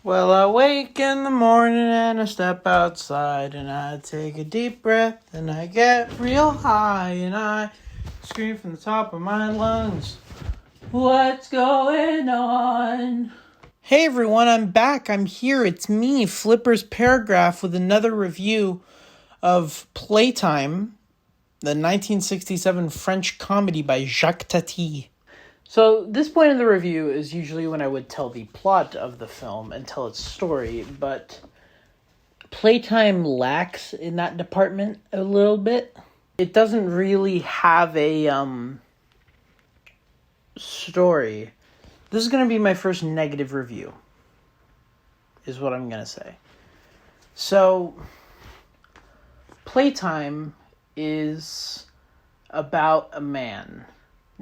Well, I wake in the morning and I step outside and I take a deep breath and I get real high and I scream from the top of my lungs, what's going on? Hey everyone, I'm back. I'm here. It's me, Flipper's Paragraph, with another review of Playtime, the 1967 French comedy by Jacques Tati. So this point in the review is usually when I would tell the plot of the film and tell its story, but Playtime lacks in that department a little bit. It doesn't really have a story. This is going to be my first negative review, is what I'm going to say. So, Playtime is about a man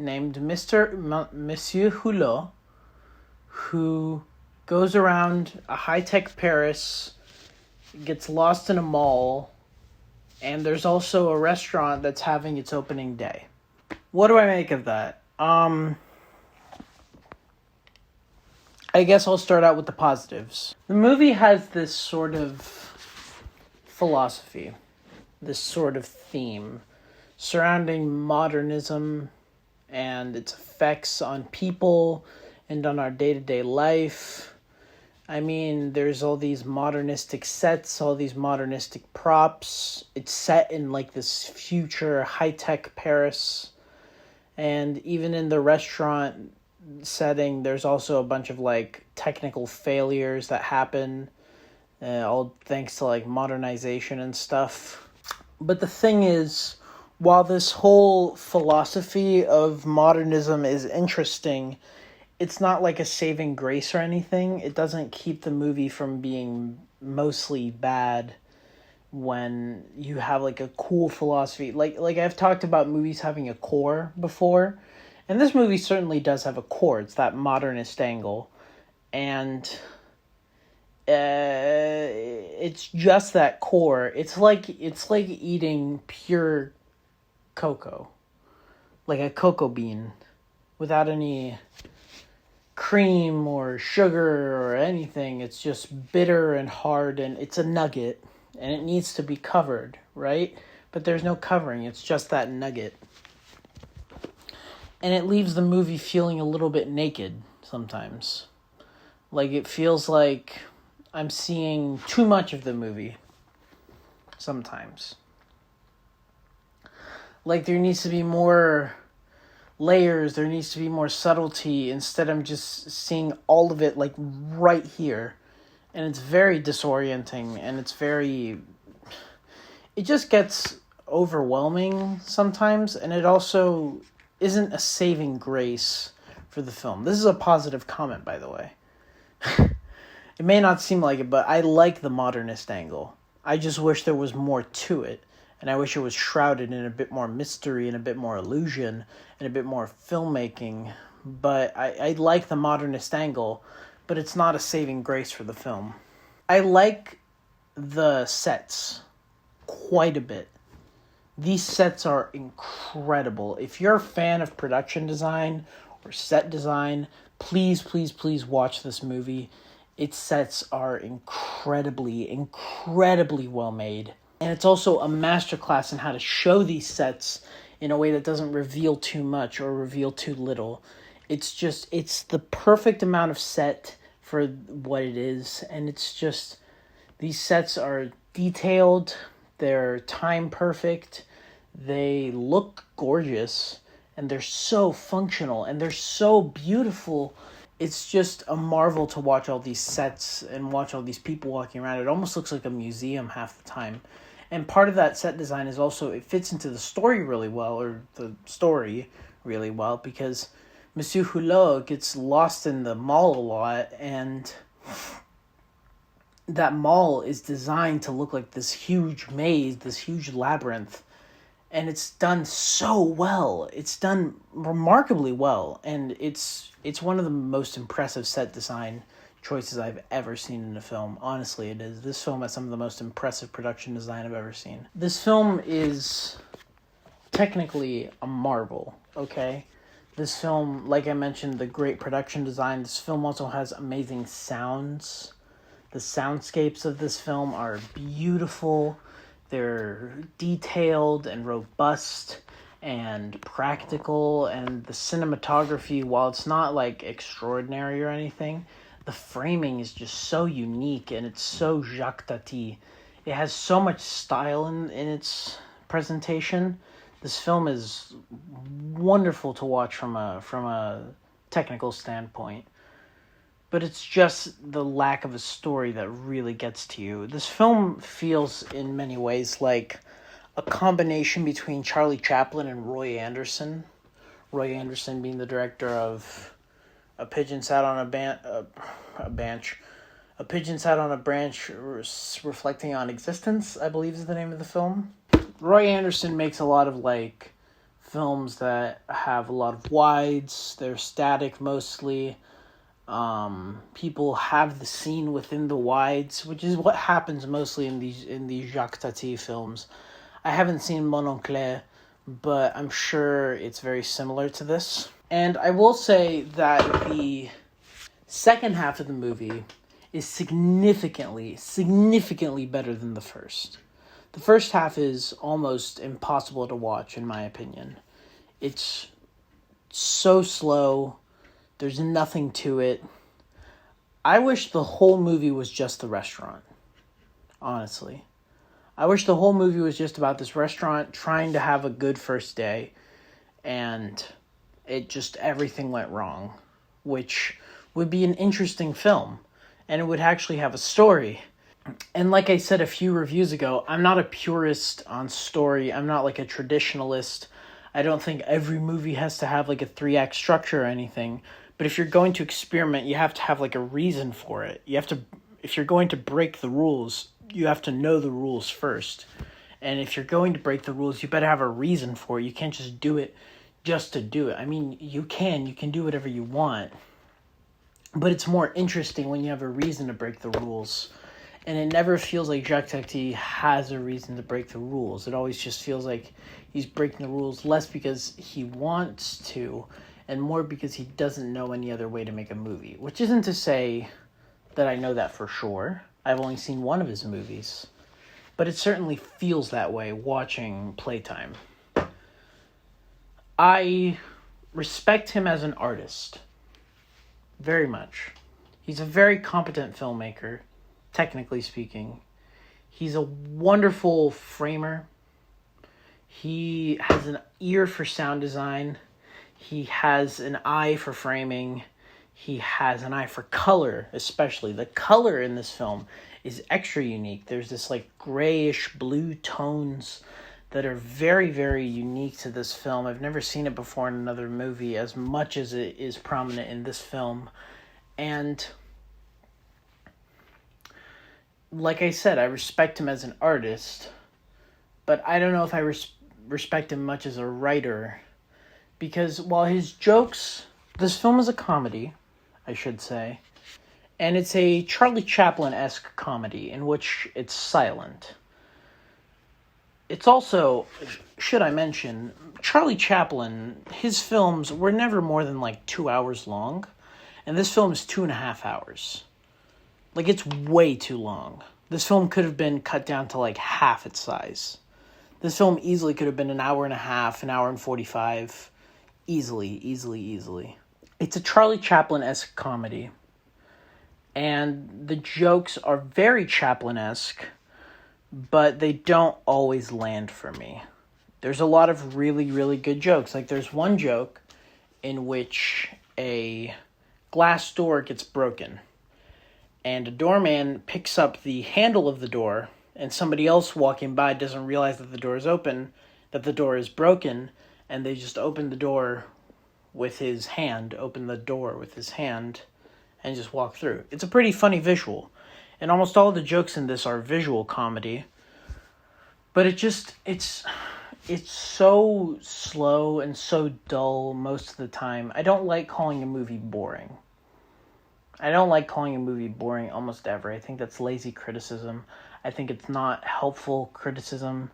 named Monsieur Hulot, who goes around a high-tech Paris, gets lost in a mall, and there's also a restaurant that's having its opening day. What do I make of that? I guess I'll start out with the positives. The movie has this sort of philosophy, this sort of theme surrounding modernism and its effects on people and on our day-to-day life. I mean, there's all these modernistic sets, all these modernistic props. It's set in like this future high-tech Paris. And even in the restaurant setting, there's also a bunch of like technical failures that happen, all thanks to like modernization and stuff. But the thing is, while this whole philosophy of modernism is interesting, it's not like a saving grace or anything. It doesn't keep the movie from being mostly bad when you have like a cool philosophy. Like I've talked about movies having a core before, and this movie certainly does have a core. It's that modernist angle, and it's just that core. It's like eating pure cocoa, like a cocoa bean, without any cream or sugar or anything. It's just bitter and hard, and it's a nugget, and it needs to be covered, right? But there's no covering. It's just that nugget. And it leaves the movie feeling a little bit naked sometimes. Like it feels like I'm seeing too much of the movie sometimes. Like there needs to be more layers, there needs to be more subtlety. Instead, I'm just seeing all of it like right here. And it's very disorienting, and it just gets overwhelming sometimes, and it also isn't a saving grace for the film. This is a positive comment, by the way. It may not seem like it, but I like the modernist angle. I just wish there was more to it. And I wish it was shrouded in a bit more mystery and a bit more illusion and a bit more filmmaking. But I like the modernist angle, but it's not a saving grace for the film. I like the sets quite a bit. These sets are incredible. If you're a fan of production design or set design, please, please, please watch this movie. Its sets are incredibly, incredibly well made. And it's also a masterclass in how to show these sets in a way that doesn't reveal too much or reveal too little. It's the perfect amount of set for what it is. And it's just, these sets are detailed, they're time perfect, they look gorgeous, and they're so functional, and they're so beautiful. It's just a marvel to watch all these sets and watch all these people walking around. It almost looks like a museum half the time. And part of that set design is also, it fits into the story really well, because Monsieur Hulot gets lost in the mall a lot, and that mall is designed to look like this huge maze, this huge labyrinth. And it's done so well. It's done remarkably well. And it's one of the most impressive set design choices I've ever seen in a film. Honestly, it is. This film has some of the most impressive production design I've ever seen. This film is technically a marvel, okay? This film, like I mentioned, the great production design. This film also has amazing sounds. The soundscapes of this film are beautiful. They're detailed and robust and practical, and the cinematography, while it's not like extraordinary or anything, the framing is just so unique, and it's so Jacques Tati. It has so much style in its presentation. This film is wonderful to watch from a technical standpoint. But it's just the lack of a story that really gets to you. This film feels in many ways like a combination between Charlie Chaplin and Roy Andersson. Roy Andersson being the director of A Pigeon Sat on A Pigeon Sat on a Branch Reflecting on Existence, I believe is the name of the film. Roy Andersson makes a lot of like films that have a lot of wides. They're static mostly. People have the scene within the wides, which is what happens mostly in these Jacques Tati films. I haven't seen Mon Oncle, but I'm sure it's very similar to this. And I will say that the second half of the movie is significantly better than the first. The first half is almost impossible to watch, in my opinion. It's so slow. There's nothing to it. I wish the whole movie was just the restaurant. Honestly. I wish the whole movie was just about this restaurant trying to have a good first day, and everything went wrong, which would be an interesting film, and it would actually have a story. And like I said a few reviews ago, I'm not a purist on story. I'm not like a traditionalist. I don't think every movie has to have like a 3-act structure or anything. But if you're going to experiment, you have to have like a reason for it. If you're going to break the rules, you have to know the rules first. And if you're going to break the rules, you better have a reason for it. You can't just do it just to do it. I mean, you can do whatever you want. But it's more interesting when you have a reason to break the rules. And it never feels like Jacques Tati has a reason to break the rules. It always just feels like he's breaking the rules less because he wants to, and more because he doesn't know any other way to make a movie. Which isn't to say that I know that for sure. I've only seen one of his movies. But it certainly feels that way watching Playtime. I respect him as an artist. Very much. He's a very competent filmmaker, technically speaking. He's a wonderful framer. He has an ear for sound design. He has an eye for framing. He has an eye for color, especially. The color in this film is extra unique. There's this like grayish blue tones that are very, very unique to this film. I've never seen it before in another movie as much as it is prominent in this film. And like I said, I respect him as an artist, but I don't know if I respect him much as a writer. Because while his jokes... This film is a comedy, I should say. And it's a Charlie Chaplin-esque comedy in which it's silent. It's also, should I mention, Charlie Chaplin, his films were never more than like 2 hours long. And this film is 2.5 hours. Like, it's way too long. This film could have been cut down to like half its size. This film easily could have been 1.5 hours, 1 hour and 45. Easily. It's a Charlie Chaplin-esque comedy. And the jokes are very Chaplin-esque, but they don't always land for me. There's a lot of really, really good jokes. Like, there's one joke in which a glass door gets broken. And a doorman picks up the handle of the door, and somebody else walking by doesn't realize that the door is open, that the door is broken, and they just open the door with his hand, and just walk through. It's a pretty funny visual. And almost all the jokes in this are visual comedy. But it's so slow and so dull most of the time. I don't like calling a movie boring. Almost ever. I think that's lazy criticism. I think it's not helpful criticism.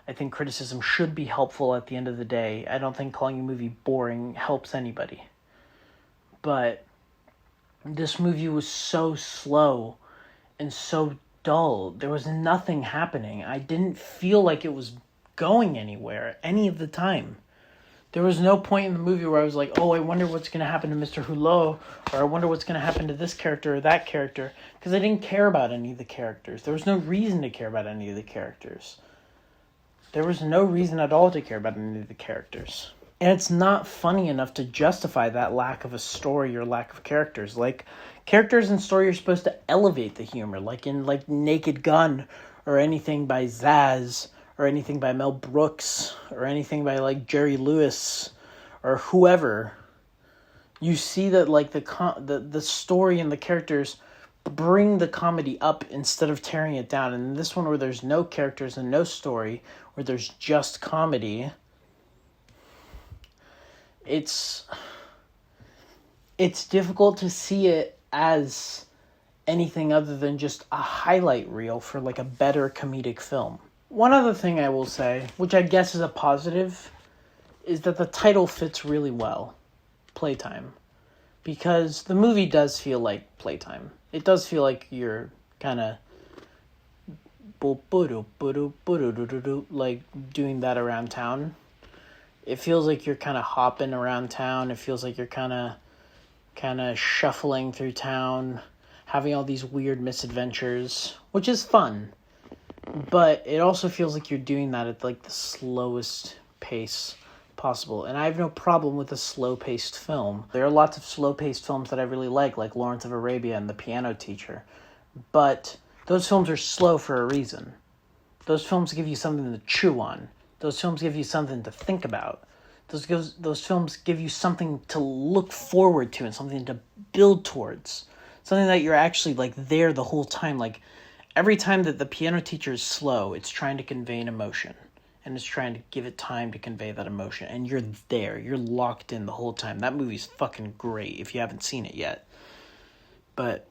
I think criticism should be helpful at the end of the day. I don't think calling a movie boring helps anybody. But this movie was so slow and so dull. There was nothing happening. I didn't feel like it was going anywhere any of the time. There was no point in the movie where I was like, oh, I wonder what's going to happen to Mr. Hulot, or I wonder what's going to happen to this character or that character, because I didn't care about any of the characters. There was no reason to care about any of the characters. There was no reason at all to care about any of the characters. And it's not funny enough to justify that lack of a story or lack of characters. Like, characters in story are supposed to elevate the humor, like in Naked Gun, or anything by Zaz, or anything by Mel Brooks, or anything by Jerry Lewis, or whoever. You see that the story and the characters bring the comedy up instead of tearing it down. And in this one, where there's no characters and no story, where there's just comedy, it's difficult to see it as anything other than just a highlight reel for a better comedic film. One other thing I will say, which I guess is a positive, is that the title fits really well, Playtime, because the movie does feel like playtime. It does feel like you're kind of doing that around town. It feels like you're kind of hopping around town. It feels like you're kind of shuffling through town, having all these weird misadventures, which is fun. But it also feels like you're doing that at the slowest pace possible. And I have no problem with a slow-paced film. There are lots of slow-paced films that I really like Lawrence of Arabia and The Piano Teacher. But those films are slow for a reason. Those films give you something to chew on. Those films give you something to think about. Those films give you something to look forward to and something to build towards. Something that you're actually there the whole time. Every time that The Piano Teacher is slow, it's trying to convey an emotion. And it's trying to give it time to convey that emotion. And you're there. You're locked in the whole time. That movie's fucking great if you haven't seen it yet. But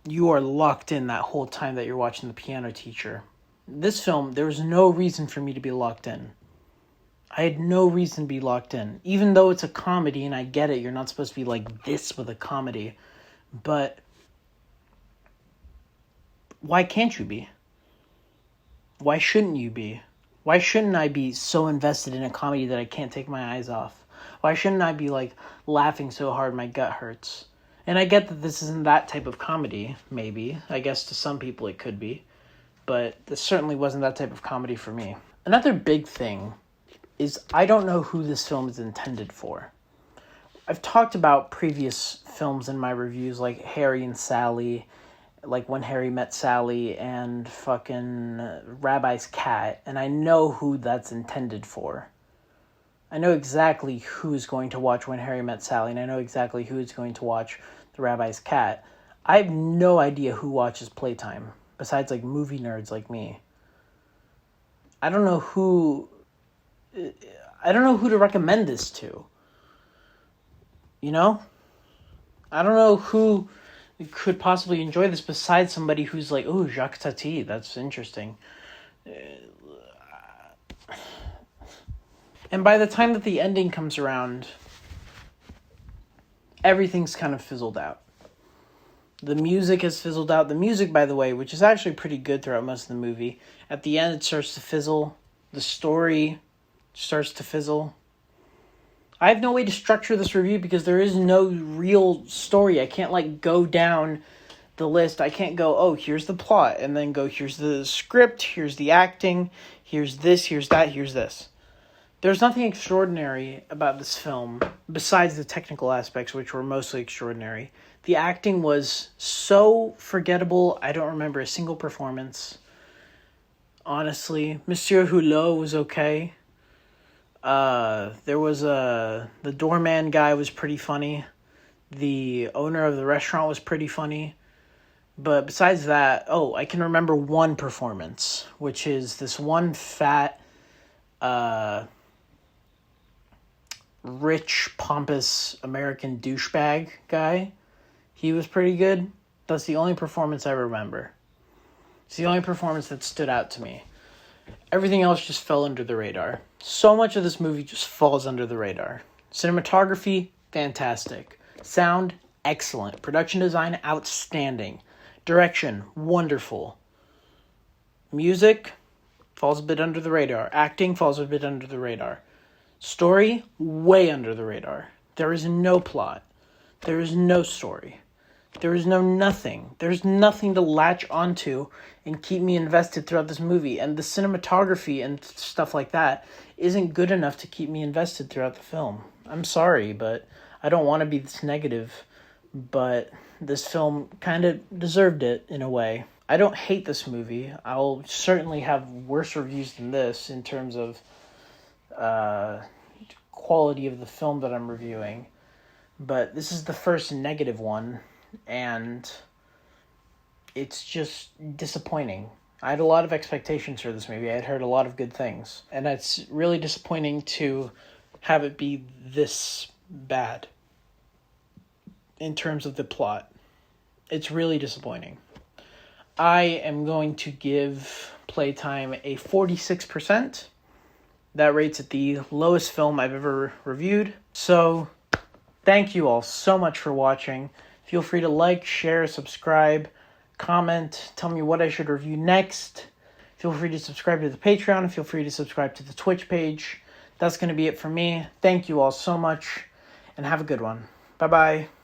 you are locked in that whole time that you're watching The Piano Teacher. This film, there was no reason for me to be locked in. I had no reason to be locked in. Even though it's a comedy, and I get it, you're not supposed to be like this with a comedy. But why can't you be? Why shouldn't you be? Why shouldn't I be so invested in a comedy that I can't take my eyes off? Why shouldn't I be laughing so hard my gut hurts? And I get that this isn't that type of comedy, maybe. I guess to some people it could be. But this certainly wasn't that type of comedy for me. Another big thing is I don't know who this film is intended for. I've talked about previous films in my reviews, like Harry and Sally, like When Harry Met Sally, and fucking Rabbi's Cat, and I know who that's intended for. I know exactly who's going to watch When Harry Met Sally, and I know exactly who's going to watch The Rabbi's Cat. I have no idea who watches Playtime, besides movie nerds like me. I don't know who to recommend this to. You know? I don't know who could possibly enjoy this besides somebody who's oh, Jacques Tati, that's interesting. And by the time that the ending comes around, everything's kind of fizzled out. The music has fizzled out. The music, by the way, which is actually pretty good throughout most of the movie, at the end it starts to fizzle. The story starts to fizzle. I have no way to structure this review because there is no real story. I can't go down the list. I can't go, oh, here's the plot, and then go, here's the script, here's the acting, here's this, here's that, here's this. There's nothing extraordinary about this film besides the technical aspects, which were mostly extraordinary. The acting was so forgettable. I don't remember a single performance. Honestly, Monsieur Hulot was okay. There was the doorman guy was pretty funny. The owner of the restaurant was pretty funny. But besides that, I can remember one performance, which is this one fat, rich, pompous American douchebag guy. He was pretty good. That's the only performance I remember. It's the only performance that stood out to me. Everything else just fell under the radar. So much of this movie just falls under the radar. Cinematography, fantastic. Sound, excellent. Production design, outstanding. Direction, wonderful. Music, falls a bit under the radar. Acting falls a bit under the radar. Story, way under the radar. There is no plot. There is no story. There is nothing. There's nothing to latch onto and keep me invested throughout this movie. And the cinematography and stuff like that isn't good enough to keep me invested throughout the film. I'm sorry, but I don't want to be this negative. But this film kind of deserved it in a way. I don't hate this movie. I'll certainly have worse reviews than this in terms of quality of the film that I'm reviewing. But this is the first negative one. And it's just disappointing. I had a lot of expectations for this movie. I had heard a lot of good things. And it's really disappointing to have it be this bad in terms of the plot. It's really disappointing. I am going to give Playtime a 46%. That rates it the lowest film I've ever reviewed. So, thank you all so much for watching. Feel free to like, share, subscribe, comment, tell me what I should review next. Feel free to subscribe to the Patreon. Feel free to subscribe to the Twitch page. That's going to be it for me. Thank you all so much, and have a good one. Bye-bye.